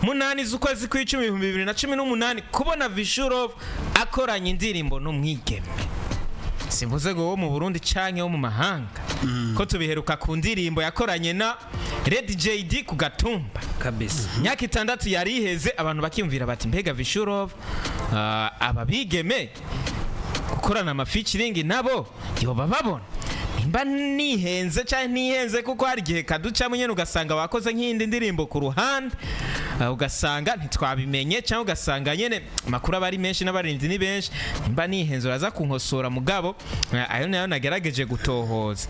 8 z'ukwezi kw'icumi 2018 kubona Vision akoranye indirimbo n'umwigeme simvuze ngo wo mu Burundi canke wo mu mahanga ko tubiheruka ku ndirimbo yakoranye na Red JD ku Gatumba kabisa imyaka 6 yari iheze abantu bakiyumvira bati mbega Vision ababigeme gukorana amafeaturing nabo yoba babona nimba nihenze cyane nihenze kuko hari gihe kaducamo nyene ugasanga wakoze nk'indi ndirimbo ku ruhande ugasanga ntitwabimenye cyangwa ugasanga nyene makuru abari menshi n'abarindwi ni benshi nimba nihenze uraza kunkosora mugabo ayo nayo nagerageje gutohoza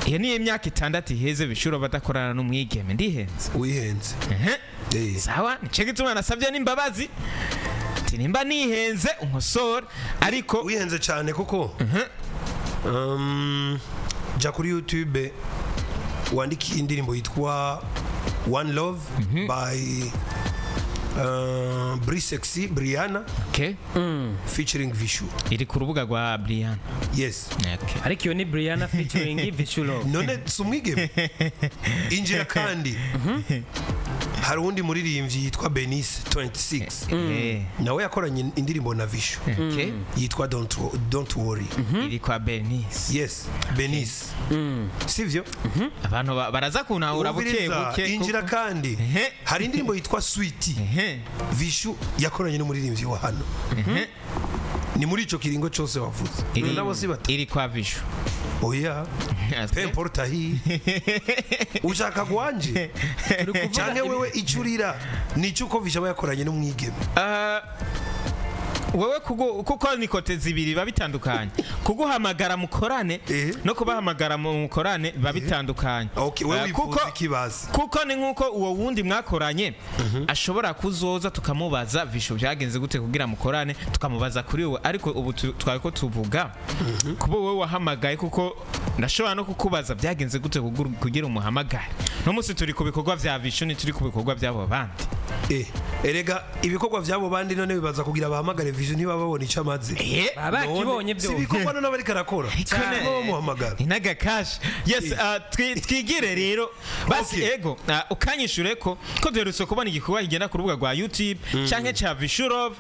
iyo ni imyaka 6 iheze Vision badakorana n'umwigeme ndihenze wihenze sawa nice gituma nasabye n'imbabazi nimba nihenze unkosora ariko wihenze cyane kuko ja kuri YouTube wandikiye indirimbo yitwa One Love by Brisexy Brianna okay featuring Vishu. iri ku rubuga rwa Brian. Yes. Okay. ariko iyo ni Brianna featuring Vishulo. None sumwigeme injira kandi hari undi muririmbyi yitwa Benis 26 nawe yakoranye indirimbo na Vishu Okay. yitwa Don't Worry. iri kwa Benis. Yes, Benis. Sivyo? Abantu baraza kunahura buke Umviriza, buke. injira kandi hari indirimbo yitwa Sweet Vishu yakoranye n'umuririmbyi wa hano. Ni muri ico kiringo cyose wavuze. Nabo si bata. iri kwa Vishu. Oya. Pe importa hii. Ushaka gwanje. Cyane wewe icurira ni cyuko Vishu yakoranye n'umwigeme. Wewe kuko nikote zibiri babitandukanye kuguhamagara mukorane no kubahamagara mukorane babitandukanye. Okay, wewe wifuza ikibazo kuko ni nkuko uwo wundi mwakoranye ashobora kuzoza tukamubaza Vishu byagenze gute kugira mukorane tukamubaza kuri we, ariko ubu twari ko tuvuga kubo wewe wahamagaye kuko ndashobora no kukubaza byagenze gute kugira umuhamagare no musi turi ku bikorwa vya Vishu ni turi ku bikorwa byabo bandi. Erega ibikorwa byabo bandi none bibaza kugira bahamagare Vishu niba babona icyo amaze. Baba kibonye byo. Si bikorwa none bari karakora. Cyane muhamagara. Inaga cash. Yes, twigire rero. Basi ego ukanyishure ko duherutse kubona igikorwa kigenda ku rubuga rwa YouTube canke cha Vishurov.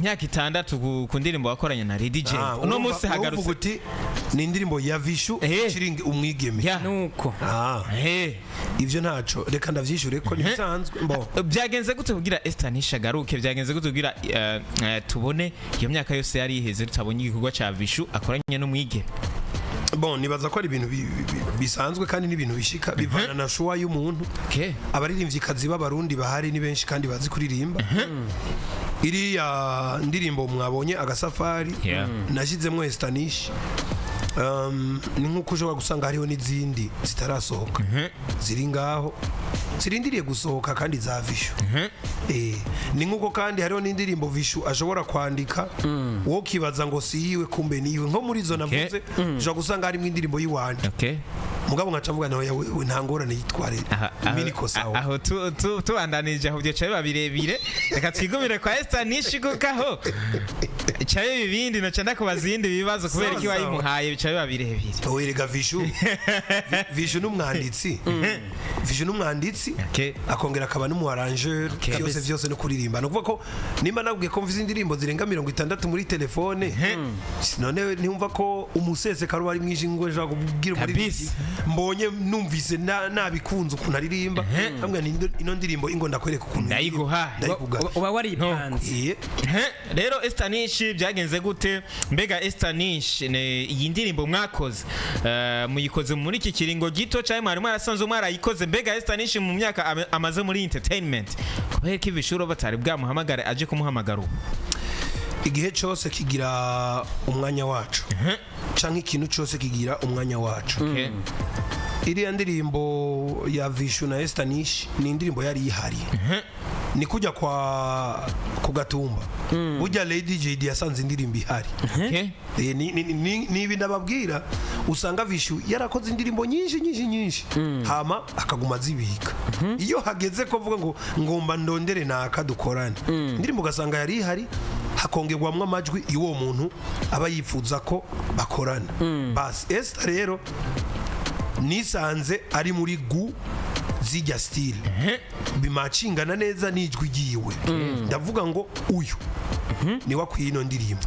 Myaka 6 ku ndirimbo wakoranye na Lady J. Uno munsi hagarutse uti ni indirimbo ya Vishu featuring umwigeme. Nuko. Ivyo ntaco reka ndavyishure ko nisanzwe mbo. Byagenze gute kugira Esther nishagaruke, byagenze gute kugira tubone iyo myaka yose yari iheze tutabonye igikorwa ca Vishu akoranye n'umwigeme. Bon, nibaza ko ari ibintu bisanzwe kandi n'ibintu bishika bivana na showa y'umuntu. Okay. Abaririmbyi kazi b'abarundi bahari ni benshi kandi bazi kuririmba. Iriya ndirimbo mwabonye agasafari nashyizemo Estanish. Ni nkuko ushobora gusanga hariho n'izindi zitarasohoka ziri ngaho zirindiriye gusohoka kandi za Vishu. Ni nkuko kandi hariho n'indirimbo Vishu ashobora kwandika wowe kibaza ngo siyiwe kumbe niwe nko muri zo navuze ushobora gusanga harimo indirimbo yiwandi. Mugabo ngaca mvuga nawe yawe ntangorane yitware mini kosaho aho tubandanije aho byo cyabe babirebire reka twigumire kwa Esther nishigukaho cyabe bibindi no cyanda kubaza ibindi bibazo kubera iki wayimuhaye cyabe babirebire. Owerega Vishu n'umwanditsi Vishu n'umwanditsi akongera akaba n'umuarrangeur byose no kuririmba. No kuvuga ko nimba nabwiye ko mvize indirimbo zirenga 60 muri telefone none ntumva ko umusese karo bari mwijingo je kubwira muri mbonye numvise nabikunze ukuntu aririmba hamwe ino ndirimbo ingo ndakwereka ukuntu ndayiguha uba wari ipanze. Rero Esther Nish byagenze gute mbega Esther Nish iyi ndirimbo mwakoze muyikoze muri iki kiringo gito cyane mwari mwarasanzwe mwarayikoze mbega Esther Nish mu myaka amaze muri entertainment kubera ko Vishuro batari bwamuhamagare aje kumuhamagara igihe cyose kigira umwanya wacu canke ikintu cyose kigira umwanya wacu. Iriya ndirimbo ya Vishu na Esther Nish ni indirimbo yari ihari ni kujya ku gatumba burya Lady JD yasanze indirimbo ihari. Ni ibintu ababwira usanga Vishu yarakoze indirimbo nyinshi hama akaguma zibika iyo hageze ko vuga ngo ngomba ndondere naka dukorane indirimbo gasanga yari ihari hakongerwamwe amajwi y'uwo muntu aba yifuza ko bakorana. Bas Esther rero nisanze ari muri gu zijya style bimacingana neza n'ijwi giwe ndavuga ngo uyu ni wakwiye ino ndirimbo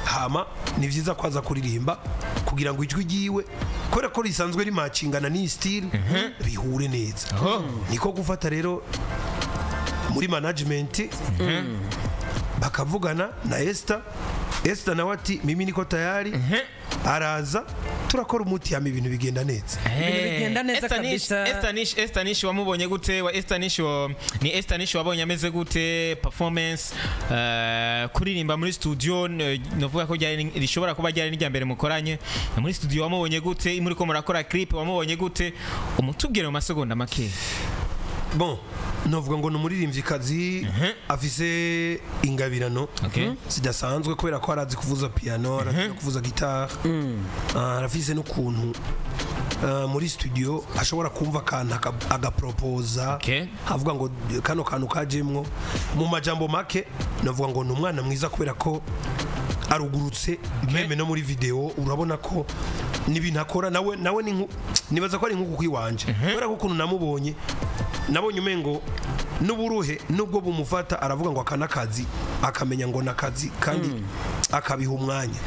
hama ni vyiza kwaza kuririmba kugira ngo ijwi giwe kora ko risanzwe rimacingana ni style bihure neza. Niko gufata rero muri management bakavugana na Esther nawe ati mimi niko tayari araza turakora umuti ya ibintu bigenda neza. Bigenda neza kabisa. Esther Nish wamubonye gute wa Esther Nish ni Esther Nish wabonye ameze gute performance kuririmba muri studio novuga ko rishobora kuba ryari n'ijya mbere mukoranye muri studio wamubonye gute muri ko murakora clip wamubonye gute umutubwire mu masegonda make. Bon novuga ngo numuririmbyi kazi afise ingabirano zidasanzwe kubera ko arazi kuvuza piano arazi kuvuza guitar arafise n'ukuntu muri studio ashobora kumva akantu agaproposa avuga ngo kano kantu kajemwo mu majambo make navuga ngo ni umwana mwiza kubera ko arugurutse meme no muri video urabona ko n'ibintu akora nawe nibaza ko ari nkuko kwiwanje kubera ko ukuntu namubonye nabonye umengo n'uburuhe nubwo bumufata aravuga ngo akanakazi akamenya ngo nakazi kandi akabiha umwanya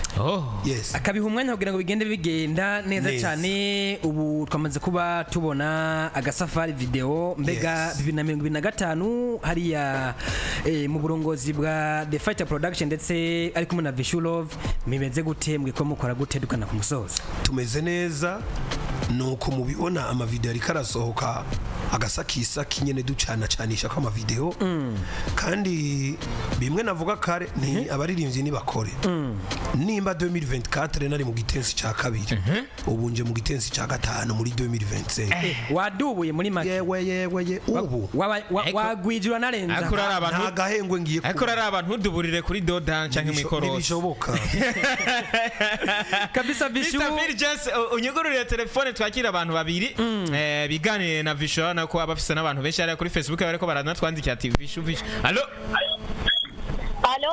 yes akabiha umwanya kugira ngo bigende bigenda neza cyane ubu twamaze kuba tubona agasafari video mbega 2025 hariya mu burongozi bwa The Fighter Production ndetse ari kumwe na Vishulove mimeze gute mwiko mukora gute dukana ku musozo tumeze neza nuko mubibona ama video ari karasohoka agasakisa kinyene ducana canisha ko ama video kandi bimwe navuga kare ni abaririmbyi ni bakore nimba 2024 nari mu gitensi ca kabiri ubunje mu gitensi ca gatanu muri 2025 wadubuye muri make yewe ubu wagwijura narenza akurara abantu nagahengwe ngiye akurara abantu duburire kuri dodan canke mikoro bishoboka kabisa Vishu Mr. Just unyugururiye telefone twakira abantu babiri biganire na Vishu nako abafise n'abantu benshi ari kuri Facebook bariko baranatwandikira ati Vishu allo Allo,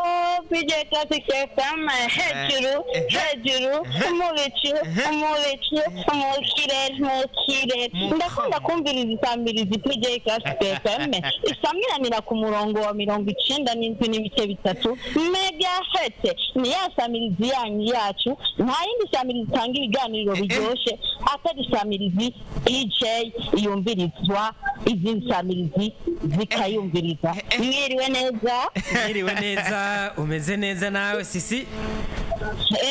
PJ Classic FM, hejuru, umukire. Ndakunda kumviriza isambirizi PJ Classic FM. Isamiranira ku murongo wa 97 n'ibice bitatu megahertz. Ni ya samirizi yanyu yacu. Nta yindi samirizi tanga ibiganiro biryoshe atari samirizi PJ yumvirizwa izindi samirizi zikayumviriza. Mwiriwe neza. Umeze neza nawe sisi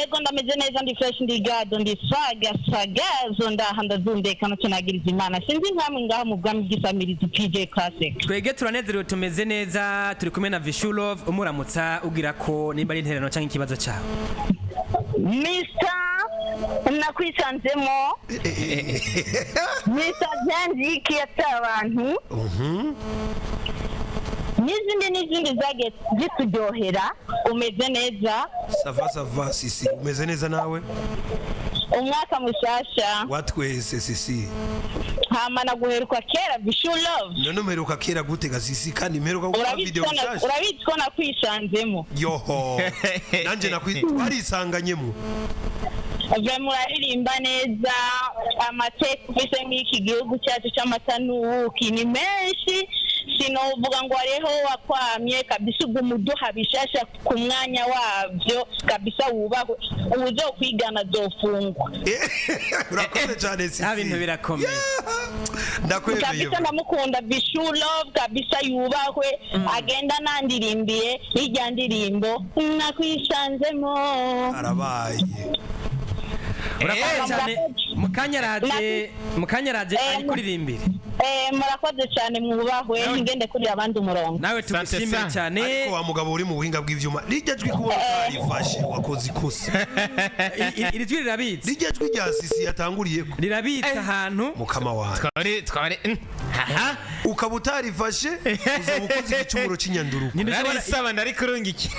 ego ndameze neza ndi fresh ndi gado ndi sagazo ndahanda zundekana tunagiriza imana sinzi nkamwe ngaha mu bwami bw'isamirizi PJ Classic twege turanezerewe tumeze neza turi kumwe na Vishulove umuramutsa ugira ko nimba ari intererano cyangwa ikibazo cyawe nakwisanzemo Mr. Janji kiyatabantu n'izindi zage zituryohera umeze neza sava sisi umeze neza nawe umwaka mushasha watwese sisi hama naguheruka kera Vishulove none umeruka kera gute gasisi kandi meruka gukora video mushasha urabitwa nakwisanzemo yoho nanje nakwisanganyemo muraririmba neza amateka ufise mw'iki gihugu cyacu cy'amatanuki ni menshi sinovuga ngo areho wakwamye kabisa umuduha bishasha ku mwanya wabyo kabisa wubahwe uzo kwigana zofungwa urakoze cyane sisi abintu birakomeye ndakwemeye kabisa ndamukunda Vishulove kabisa yubahwe agenda nandirimbiye irya ndirimbo nakwisanzemo arabaye urakoze cyane mukanyaraje ari kuririmbira murakoze cyane mwubahwe ngende kuri abandi umurongo nawe tugushimire cyane ariko wa mugabo uri mu buhinga bw'ivyuma rijya jwi kubona arifashe wakoze ikosa iri jwi rirabitse rijya jwi rya sisi yatanguriye rirabitse ahantu mukama wawe twari ukaba utarifashe uzaba ukoze igicumuro cy'inyanduruko narisaba ndari kurungiki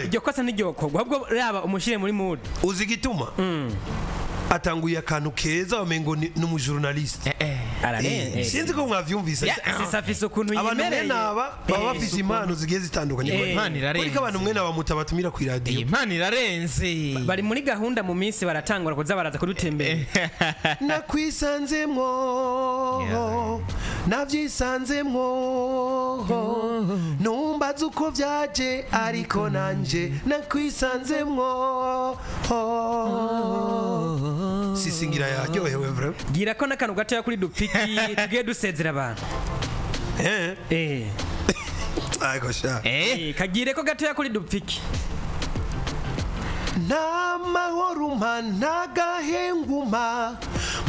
iryo kosa niryokorwa ahubwo raba umushire muri mood uzi igituma atanguye akantu keza wamengo n'umujournaliste sinzi ko mwavyumvise sisafise ukuntu yimereye abantu baba bafise impano zigiye zitandukanye ariko abantu mwe n'abamuta batumira ku radio impano irarenze bari muri gahunda mu minsi baratangura kuza baraza kudutembera nakwisanzemwo navyisanzemwo numbaza uko vyaje ariko nanje nakwisanzemwo sisingira yaryohewe vre gira ko nakantu gatoya kuri dupiki tugiye dusezera abantu ayiko sha kagire ko gatoya kuri dupiki namahoruma nagahenguma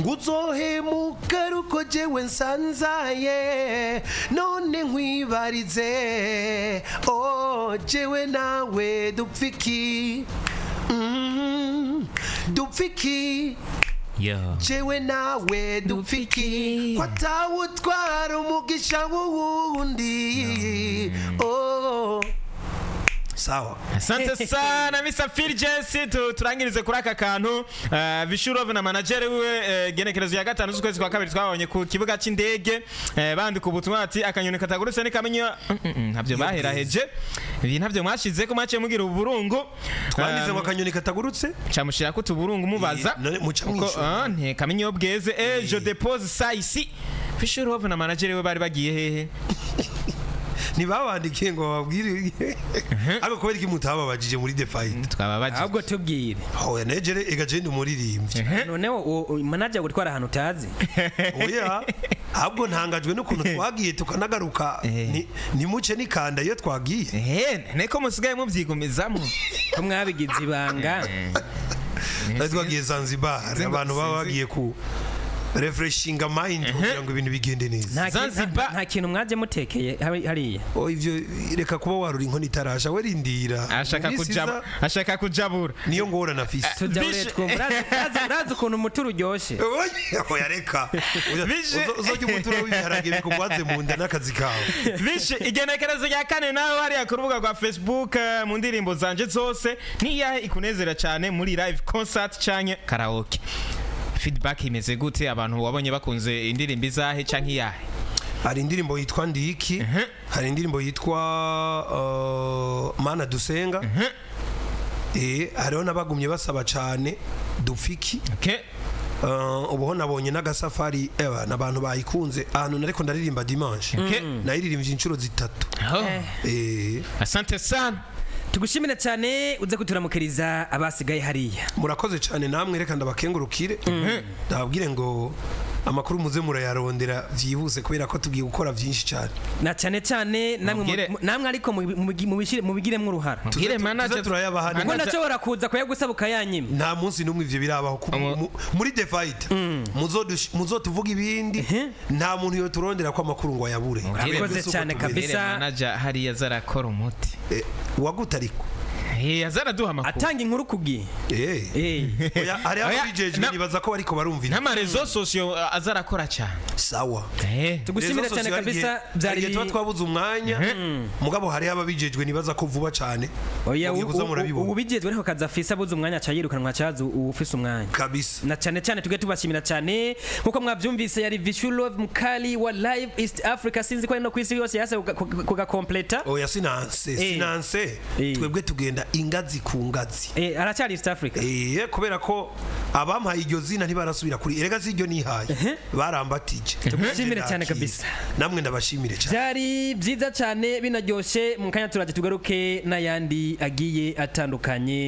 nguzohemuka ruko jewe nsanzaye none nkwibarize jewe nawe dupfiki dupfiki jewe nawe dupfiki kwatawutwara umugisha wundi sawa. Asante sana Mr. Phil Jesse, turangirize kuri aka kantu. Vishurov na manager we genekerezo ya gatanu z'ukwezi kwa kabiri twabonye ku kibuga cy'indege bandika ubutumwa ati akanyoni katagurutse ni kamenya ntabyo baheraheje. Ibi ntabyo mwashize ko mwaciye mugira uburungu. Twandize mu kanyoni katagurutse camushira ko tuburungu mubaza. Muca mwisho. Nte kamenyo bweze je depose ça ici. Vishurov na manager we bari bagiye hehe? Nibabandikiye ngo babwire ako kubera iki mutababajije muri The Fight twababajije ahubwo tubwire hoya negere egagende umuririmbyi none manager gutwara ahantu utazi oya ahubwo ntangajwe n'ukuntu twagiye tukanagaruka ni muce nikanda iyo twagiye neko musigaye muvyigumizamo ko mwabigize ibanga twagiye Zanzibar abantu baba bagiye ku refreshing mind kugira ngo ibintu bigende neza. Zanzibar nta kintu mwaje mutekeye hariya. Ivyo reka kuba waruri inkoni tarasha we rindira. Ashaka kujabura. Niyo ngora na fisi. Tujabure twumva ukuntu umuturu uryoshe. Oya reka. Uzojya umuturu w'ibiharage bikugwaze mu nda n'akazi kawe. Bishe igenekerezo rya kane nawe hariya ku rubuga rwa Facebook mu ndirimbo zanje zose niyahe ikunezera cyane muri live concert cyanye karaoke. Feedback imeze gute abantu wabonye bakunze indirimbo izahe canke yahe? Hari indirimbo yitwa Ndiki, hari indirimbo yitwa Mana Dusenga. Hariho nabagumye basaba cyane Dufiki. Ubuho nabonye n'agasafari n'abantu bayikunze ahantu nariko ndaririmba dimanche. Nayiririmbye inshuro 3. Asante sana. Tugushimira cyane uze kuturamukiriza abasigaye hariya. Murakoze cyane namwe reka ndabakengurukire. Ndababwire ngo amakuru muze murayarondera byihuse kubera ko tugiye gukora byinshi cyane. Na cyane namwe ariko mubigiremo uruhara. Tugire manager turayabahana. Ngo ndashobora kuza kuyagusaba ukayanyima. Nta munsi numwe ivyo birabaho muri The Fight. Muzotuvuga ibindi nta muntu yo turondera ko amakuru ngo ayabure. Murakoze cyane kabisa. Manager hariya zarakora umuti. Wagutariko azara duha makuru atanga inkuru kugiye ari abijejwe nibaza ko bariko barumvira n'amarezo socio azarakora cyane sawa tugushimira cyane kabisa byari twabuze umwanya mugabo hari ababijejwe nibaza ko vuba cyane ubu bijejwe ariko kazafisa buze umwanya cayirukanwa cyazu ufise umwanya kabisa na cyane tuge tubashimira cyane nkuko mwabyumvise yari Vishulov mukali wa live East Africa sinzi ko no kwisi yose yase kuga completa oya sinanse twebwe tugenda ingazi ku ngazi aracyari East Africa kubera ko abampaye iryo zina ntibarasubira kuri erega ziryo nihaye barambatije tugushimire cyane kabisa namwe ndabashimire cyane byari byiza cyane binaryoshe mu kanya turaje tugaruke n'ayandi agiye atandukanye.